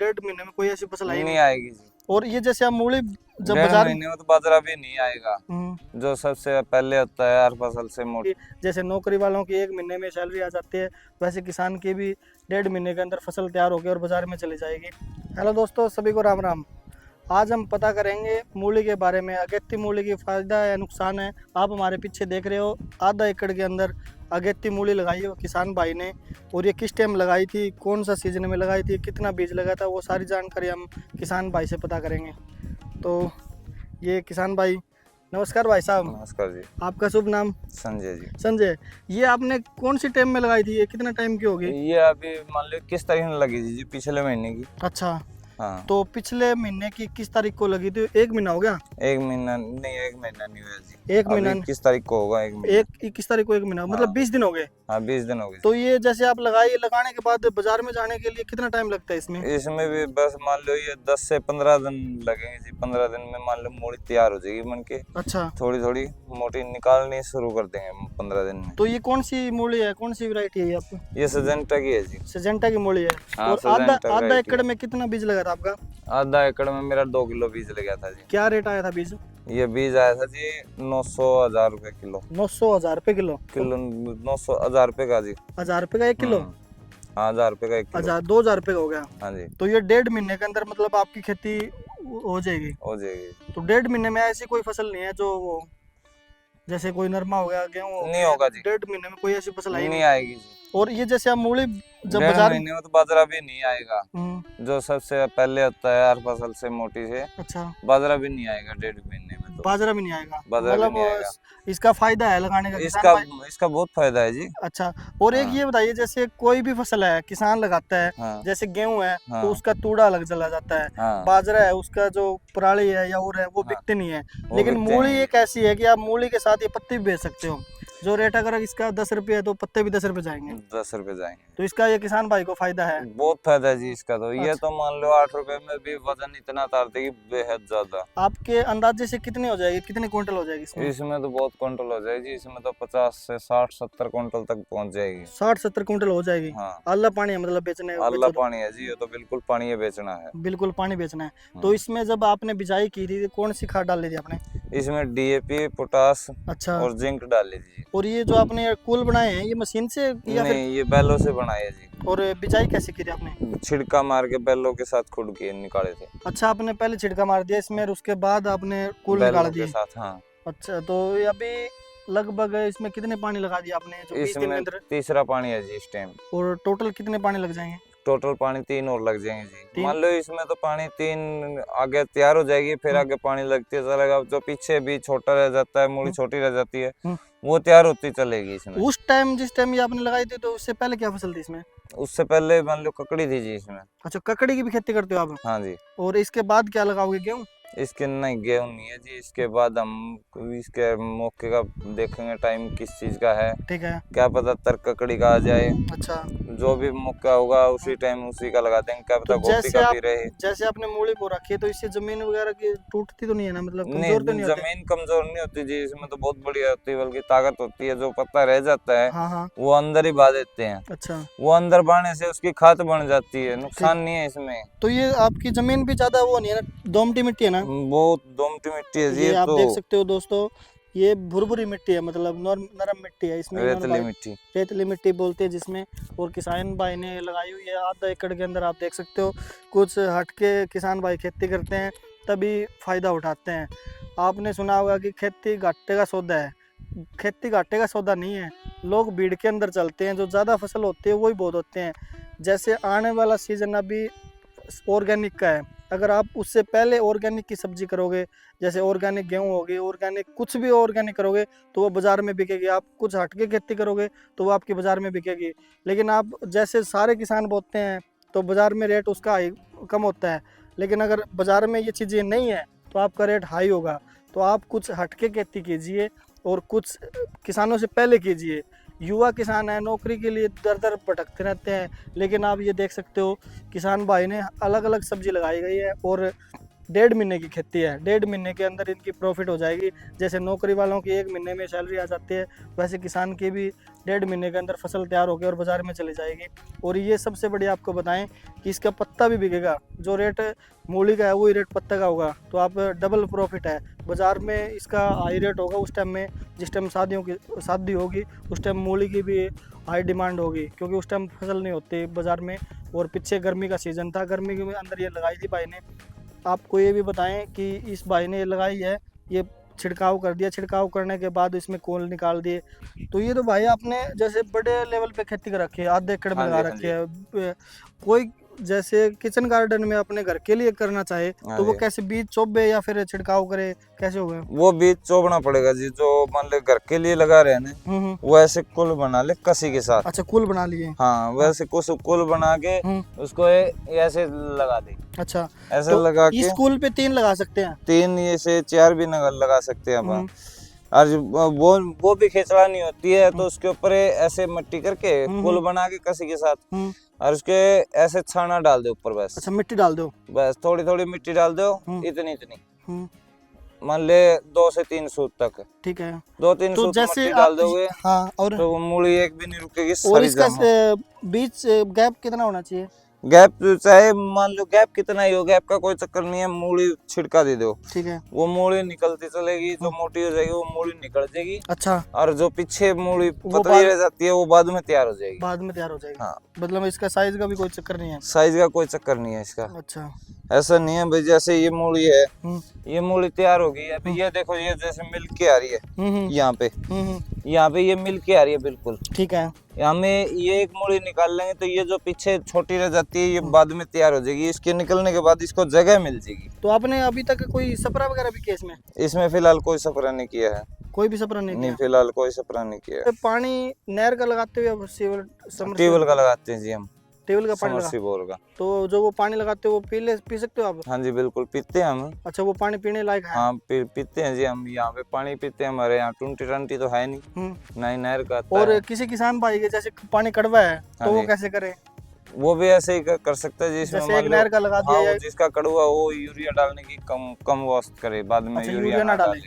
डेढ़ महीने में कोई ऐसी फसल आई नहीं नहीं। आएगी जी। और ये जैसे आप मूली जब डेढ़ बाजार महीने में तो बाजरा भी नहीं आएगा, हम्म, जो सबसे पहले होता है हर फसल से मोटी। जैसे नौकरी वालों की एक महीने में सैलरी आ जाती है, वैसे किसान की भी डेढ़ महीने के अंदर फसल तैयार होगी और बाजार में चली जाएगी। हेलो दोस्तों, सभी को राम राम। आज हम पता करेंगे मूली के बारे में, अगेती मूली की फायदा है नुकसान है। आप हमारे पीछे देख रहे हो, आधा एकड़ के अंदर अगेती मूली लगाई है किसान भाई ने। और ये किस टाइम लगाई थी, कौन सा सीजन में लगाई थी, कितना बीज लगा था, वो सारी जानकारी हम किसान भाई से पता करेंगे। तो ये किसान भाई, नमस्कार भाई साहब। नमस्कार जी। आपका शुभ नाम? संजय जी। संजय। ये आपने कौन सी टाइम में लगाई थी, ये कितना टाइम की होगी? ये अभी मान लो किस तारीख में लगी थी जी? पिछले महीने की। अच्छा, हाँ। तो पिछले महीने की किस तारीख को लगी थी? एक महीना हो गया? एक महीना नहीं, एक महीना नहीं हुआ जी। एक महीना अभी किस तारीख को होगा? एक महीना। एक 21 तारीख को एक महीना, मतलब हाँ। 20 दिन हो गए। हाँ, 20 दिन हो गए। तो ये जैसे आप लगाई, लगाने के बाद बाजार में जाने के लिए कितना टाइम लगता है इसमें? इसमें भी बस मान लो ये 10 से 15 दिन लगेंगे जी। 15 दिन में मान लो मूली तैयार हो जाएगी बन के। अच्छा, थोड़ी थोड़ी मोटी निकालनी शुरू कर देंगे 15 दिन में। तो ये कौन सी मूली है, कौन सी वैरायटी है ये आपकी? ये सजेंटा की है जी। सिजेंटा की मूली है। हाँ, और आधा सिजेंटा आधा वैरायटी एकड़ है। में कितना बीज लगा था आपका? आधा एकड़ में मेरा 2 किलो बीज लगा था जी। क्या रेट आया था बीज? ये बीज आया था जी 900,000 रुपए किलो। 900,000 रुपये किलो? किलो 900,000 रुपए का जी। 1000 रुपये का 1 किलो? हाँ, 1000 रुपए का 1 किलो। 2000 रुपये का हो गया। हाँ जी, तो ये डेढ़ महीने के अंदर मतलब आपकी खेती हो जाएगी। हो जाएगी। तो डेढ़ महीने में ऐसी कोई फसल नहीं है जो वो, जैसे कोई नरमा हो गया, गेहूं हो नहीं गया, होगा जी। डेढ़ महीने में कोई ऐसी फसल आई नहीं नहीं। आएगी जी। और ये जैसे आप मूली जब डेढ़ बाजार महीने में तो बाजरा भी नहीं आएगा, हम्म, जो सबसे पहले होता है हर फसल से मोटी से। अच्छा, बाजरा भी नहीं आएगा डेढ़ महीने में तो। बाजरा भी नहीं आएगा, बाजरा भी मतलब नहीं आएगा। इसका फायदा है लगाने का किसान इसका भाई। इसका बहुत फायदा है जी। अच्छा, और एक हाँ। ये बताइए, जैसे कोई भी फसल है किसान लगाता है, हाँ। जैसे गेहूं है हाँ। तो उसका तूड़ा अलग चला जाता है, हाँ। बाजरा है उसका जो पराली है या और है वो हाँ। बिकते नहीं है। वो लेकिन बिकते मूली हैं। एक ऐसी है कि आप मूली के साथ ये पत्ते भी बेच सकते हो। जो रेट अगर इसका 10 रुपये है तो पत्ते भी 10 रुपये जाएंगे। 10 रुपए जाएंगे। तो इसका ये किसान भाई को फायदा है। बहुत फायदा है जी इसका तो। ये अच्छा। तो मान लो 8 रुपए में भी वजन इतना उतारते कि बेहद ज्यादा। आपके अंदाजे से कितनी हो जाएगी, कितने क्विंटल हो जाएगी इसमें? इसमें तो बहुत क्विंटल हो जाएगी। इसमें तो 50 से 60 70 क्विंटल तक पहुंच जाएगी। 60-70 क्विंटल हो जाएगी। हाँ। अल्लाह पानी है, मतलब बेचने अल्लाह बेचो तो पानी है जी, ये तो बिल्कुल पानी है, बेचना है। बिल्कुल पानी बेचना है। तो हाँ। इसमें जब आपने बिजाई की थी तो कौन सी खाद डाल ली थी आपने? इसमें डीएपी, पोटास अच्छा, और जिंक डाल लीजिए। और ये जो आपने कुल बनाए हैं ये मशीन से या फिर? नहीं, ये बैलों से बनाए है जी। और बिजाई कैसे की थी आपने? छिड़का मार के बैलों के साथ खुद के निकाले थे। अच्छा, आपने पहले छिड़का मार दिया इसमें और उसके बाद आपने कुल बैलों निकाल के दिए। साथ, हाँ। अच्छा, तो ये अभी लगभग इसमें कितने पानी लगा दिया आपने जो 20 दिन के इसमें अंदर? तीसरा पानी है जी इस टाइम। और टोटल कितने पानी लग जाएंगे? टोटल पानी 3 और लग जाएंगे जी। 3? मान लो इसमें तो पानी 3 आगे तैयार हो जाएगी, फिर आगे पानी लगती चलेगा। जो पीछे भी छोटा रह जाता है, मूली छोटी रह जाती है, वो तैयार होती चलेगी इसमें। उस टाइम जिस टाइम ये आपने लगाई थी तो उससे पहले क्या फसल थी इसमें? उससे पहले मान लो ककड़ी थी जी इसमें। अच्छा, ककड़ी की भी खेती करते हो आप? हाँ जी। और इसके बाद क्या लगाओगे, गेहूँ? इसके नहीं, गेहूं नहीं है जी। इसके बाद हम इसके मौके का देखेंगे, टाइम किस चीज का है, ठीक है। क्या पता तर ककड़ी का आ जाए। अच्छा, जो भी मौका होगा उसी टाइम उसी का लगा देंगे। क्या पता तो गोभी का भी रहे। जैसे आपने मूली बो रखी है तो इससे जमीन वगैरह की टूटती तो नहीं है ना, मतलब नहीं, कमजोर तो नहीं होती? जमीन कमजोर नहीं होती जी। इसमें तो बहुत बढ़िया होती है, बल्कि ताकत होती है। जो पत्ता रह जाता है हाँ हाँ। वो अंदर ही बा देते हैं। अच्छा, वो अंदर बाने से उसकी खाद बन जाती है, नुकसान नहीं है इसमें। तो ये आपकी जमीन भी ज्यादा वो नहीं है ना, दोमटी मिट्टी है ना? बहुत दोमटी मिट्टी है जी। ये आप तो देख सकते हो दोस्तों, ये भुरभुरी मिट्टी है, मतलब नरम मिट्टी है इसमें। रेतली मिट्टी। रेतली मिट्टी बोलते हैं जिसमें। और किसान भाई ने लगाई हुई है आधा एकड़ के अंदर, आप देख सकते हो। कुछ हटके किसान भाई खेती करते हैं तभी फायदा उठाते हैं। आपने सुना होगा कि खेती घाटे का सौदा है। खेती घाटे का सौदा नहीं है। लोग भीड़ के अंदर चलते हैं, जो ज़्यादा फसल होती है वही बहुत होते हैं। जैसे आने वाला सीजन अभी ऑर्गेनिक का है, अगर आप उससे पहले ऑर्गेनिक की सब्जी करोगे, जैसे ऑर्गेनिक गेहूं होगी, ऑर्गेनिक कुछ भी ऑर्गेनिक करोगे तो वो बाजार में बिकेगी। आप कुछ हटके खेती करोगे तो वो आपकी बाजार में बिकेगी। लेकिन आप जैसे सारे किसान बोते हैं तो बाजार में रेट उसका हाई कम होता है। लेकिन अगर बाजार में ये चीज़ें नहीं है तो आपका रेट हाई होगा। तो आप कुछ हटके खेती कीजिए और कुछ किसानों से पहले कीजिए। युवा किसान है, नौकरी के लिए दर दर भटकते रहते हैं। लेकिन आप ये देख सकते हो किसान भाई ने अलग अलग सब्जी लगाई गई है और 1.5 महीने की खेती है, 1.5 महीने के अंदर इनकी प्रॉफिट हो जाएगी। जैसे नौकरी वालों की 1 महीने में सैलरी आ जाती है, वैसे किसान की भी 1.5 महीने के अंदर फसल तैयार होकर और बाजार में चली जाएगी। और ये सबसे बड़ी आपको बताएं कि इसका पत्ता भी बिकेगा, जो रेट मूली का है वही रेट पत्ता का होगा, तो आप डबल प्रॉफिट है। बाजार में इसका हाई रेट होगा उस टाइम में, जिस टाइम शादी होगी उस टाइम मूली की भी हाई डिमांड होगी, क्योंकि उस टाइम फसल नहीं होती बाज़ार में। और पीछे गर्मी का सीज़न था, गर्मी के अंदर ये लगाई थी भाई ने। आपको ये भी बताएं कि इस भाई ने ये लगाई है, ये छिड़काव कर दिया, छिड़काव करने के बाद इसमें कोल निकाल दिए। तो ये तो भाई आपने जैसे बड़े लेवल पे खेती कर रखी है, आधे एकड़ में हाँ लगा जी, हाँ रखी है। कोई जैसे किचन गार्डन में अपने घर के लिए करना चाहे हाँ तो वो जी। कैसे बीज चोबे या फिर छिड़काव करे, कैसे होगा? वो बीज चोबना पड़ेगा जी, जो मान ले घर के लिए लगा रहे हैं ना, हम्म। वो ऐसे कुल बना ले कसी के साथ। अच्छा, कुल बना लिए। हाँ, वैसे कुछ कुल बना के उसको ऐसे लगा दे, अच्छा, ऐसे तो लगा इस के कुल पे 3 लगा सकते हैं? 3 से 4 भी लगा सकते हैं अपन। और वो भी खिंचड़ा नहीं होती है, तो उसके ऊपर ऐसे मट्टी करके पुल बना के कसी के साथ, और उसके ऐसे छाना डाल दो ऊपर बस। अच्छा, मिट्टी डाल दो, बस थोड़ी थोड़ी मिट्टी डाल दो, इतनी मान ले 2 से 3 सूत तक। ठीक है, 2-3 तो सूत जैसे मिट्टी डाल दोगे, हाँ, और तो वो मूली एक भी नहीं रुकेगी, और सारी इसका जमा। बीच गैप कितना होना चाहिए? गैप चाहे मान लो गैप कितना ही हो, गैप का कोई चक्कर नहीं है, मूली छिड़का दे दो, ठीक है, वो मूली निकलती चलेगी, जो मोटी हो जाएगी वो मूली निकल जाएगी। अच्छा, और जो पीछे मूली पतली रह जाती है वो बाद में तैयार हो जाएगी। बाद में तैयार हो जाएगी। हाँ, मतलब इसका साइज का भी कोई चक्कर नहीं है? साइज का कोई चक्कर नहीं है इसका। अच्छा, ऐसा नहीं है भाई, जैसे ये मूली है, ये मूली तैयार हो गई है, अभी ये देखो, ये जैसे मिल के आ रही है यहाँ पे ये मिल के आ रही है बिल्कुल। ठीक है, हमें ये एक मूली निकाल लेंगे तो ये जो पीछे छोटी रह जाती है ये बाद में तैयार हो जाएगी, इसके निकलने के बाद इसको जगह मिल जाएगी। तो आपने अभी तक कोई स्प्रे वगैरह भी किया इसमें? इसमें फिलहाल कोई स्प्रे नहीं किया है। कोई भी स्प्रे नहीं किया? फिलहाल कोई स्प्रे नहीं किया है। तो पानी नहर का लगाते हुए ट्यूबवेल का लगाते हैं जी हम, टेबल का पानी लगा, समरसीबल का। तो जो वो पानी लगाते हो वो पी सकते हो आप? हाँ जी बिल्कुल, पीते हैं हम। अच्छा, वो पानी पीने लायक है? हाँ, पीते हैं जी हम, यहाँ पे पानी पीते हैं। हमारे यहाँ टंटी तो है नहीं, ना ही नहर का आता और है। किसी किसान भाई के जैसे पानी कड़वा है तो वो कैसे करे? वो भी ऐसे ही कर सकता है, जिसमें जैसे एक नहर का लगा दिया, हाँ, जिसका कड़वा वो यूरिया डालने की कम वास्त करे, बाद में अच्छा, यूरिया ना डाले।